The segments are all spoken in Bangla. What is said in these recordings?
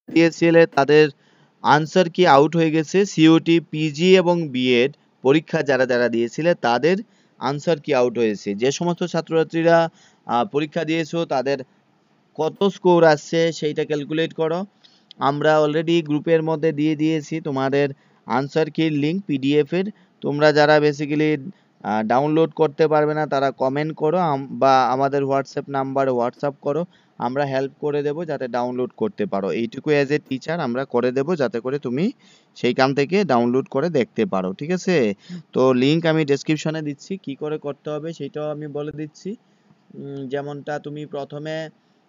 দিয়েছিলে তাদের আনসার কি আউট হয়ে গেছে। সিওটি, পিজি এবং বিএড পরীক্ষা যারা যারা দিয়েছিলে তাদের আনসার কি আউট হয়েছে। যে সমস্ত ছাত্রছাত্রীরা পরীক্ষা দিয়েছো তাদের কত স্কোর আসছে সেইটা ক্যালকুলেট করো। আমরা অলরেডি গ্রুপের মধ্যে দিয়ে দিয়েছি তোমাদের আনসার কির লিঙ্ক পিডিএফ এর। তোমরা যারা বেসিক্যালি ডাউনলোড করতে পারবে না তারা কমেন্ট করো বা আমাদের হোয়াটসঅ্যাপ নাম্বারে হোয়াটসঅ্যাপ করো, আমরা হেল্প করে দেবো যাতে ডাউনলোড করতে পারো। এইটুকু অ্যাজ এ টিচার আমরা করে দেবো যাতে করে তুমি সেইখান থেকে ডাউনলোড করে দেখতে পারো, ঠিক আছে। তো লিঙ্ক আমি ডেসক্রিপশনে দিচ্ছি, কি করে করতে হবে সেটাও আমি বলে দিচ্ছি। যেমনটা তুমি প্রথমে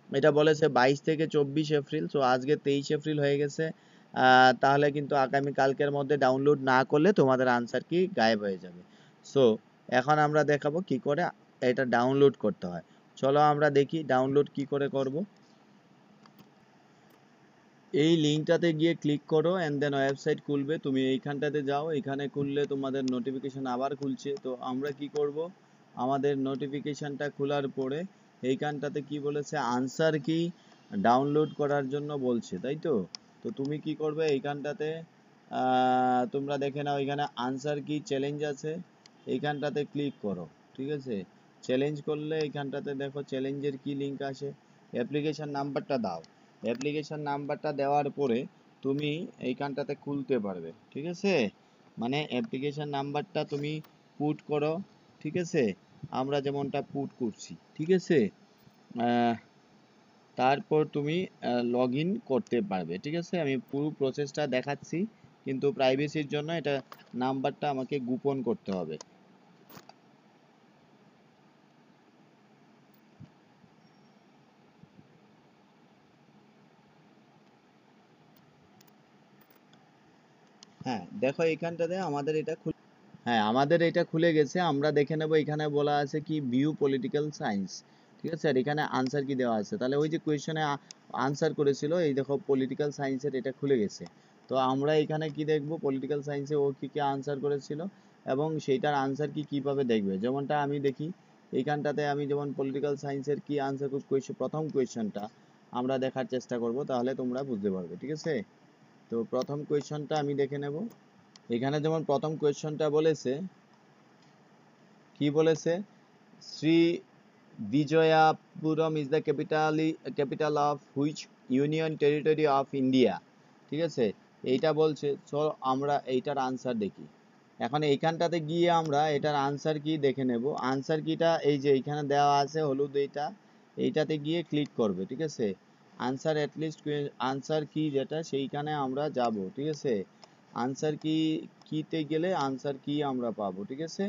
এটা বলেছে 22 থেকে 24 এপ্রিল, সো আজকে 23 এপ্রিল হয়ে গেছে। তাহলে কিন্তু আগামী কালকের মধ্যে ডাউনলোড না করলে তোমাদের আনসার কি গায়েব হয়ে যাবে। সো এখন আমরা দেখাবো কি করে এটা ডাউনলোড করতে হয়। চলো আমরা দেখি ডাউনলোড কি করে করব। এই লিঙ্কটাতে গিয়ে ক্লিক করো এন্ড দেন ওয়েবসাইট খুলবে। তুমি এইখানটাতে যাও, এখানে খুললে তোমাদের নোটিফিকেশন আবার খুলছে। তো আমরা কি করব, আমাদের নোটিফিকেশনটা খোলার পরে এইখানটাতে কি বলেছে আনসার কি ডাউনলোড করার জন্য বলছে, তাই তো। তো তুমি কি করবে এইখানটাতে তোমরা দেখে নাও এখানে আনসার কি চ্যালেঞ্জ আছে, এইখানটাতে ক্লিক করো, ঠিক আছে। চ্যালেঞ্জ করলে এইখানটাতে দেখো চ্যালেঞ্জের কি লিঙ্ক আসে, অ্যাপ্লিকেশন নাম্বারটা দাও। অ্যাপ্লিকেশন নাম্বারটা দেওয়ার পরে তুমি এইখানটাতে খুলতে পারবে, ঠিক আছে। মানে অ্যাপ্লিকেশন নাম্বারটা তুমি পুট করো, ঠিক আছে। আমরা যেমনটা পুট করছি, ঠিক আছে। তারপর তুমি লগ ইন করতে পারবে, ঠিক আছে। আমি পুরো প্রসেসটা দেখাচ্ছি, কিন্তু প্রাইভেসির জন্য এটা নাম্বারটা আমাকে গোপন করতে হবে। হ্যাঁ দেখো এইখানটাতে আমাদের এটা হ্যাঁ আমাদের এটা খুলে গেছে। আমরা দেখে নেব এখানে বলা আছে কি ভিউ পলিটিক্যাল সায়েন্স, ঠিক আছে। আর এখানে আনসার কি দেওয়া আছে, তাহলে ওই যে কোয়েশ্চনে আনসার করেছিল এই দেখো পলিটিক্যাল সায়েন্সের এটা খুলে গেছে। তো আমরা এখানে কি দেখব পলিটিক্যাল সায়েন্সে ও কি কি আনসার করেছিল এবং সেইটার আনসার কি কিভাবে দেখবে। যেমনটা আমি দেখি এইখানটাতে আমি যেমন পলিটিক্যাল সায়েন্সের কি আনসার কোয়েশ্চন প্রথম কোয়েশ্চনটা আমরা দেখার চেষ্টা করব, তাহলে তোমরা বুঝতে পারবে, ঠিক আছে। তো প্রথম কোয়েশ্চনটা আমি দেখে নেব। এখানে যেমন প্রথম কোয়েশ্চনটা বলেছে কি বলেছে, Shri Vijayapuram is the capital of which union territory of India, ঠিক আছে। এইটা বলছে। সো আমরা এইটার আনসার দেখি। এখন এইখানটাতে গিয়ে আমরা এটার আনসার কি দেখে নেব। আনসার কিটা এই যে এইখানে দেওয়া আছে হলুদ এইটাতে গিয়ে ক্লিক করবে, ঠিক আছে। আনসার অ্যাটলিস্ট আনসার কি যেটা সেইখানে আমরা যাব, ঠিক আছে। আনসার কি কিতে গেলে আনসার কি আমরা পাবো, ঠিক আছে।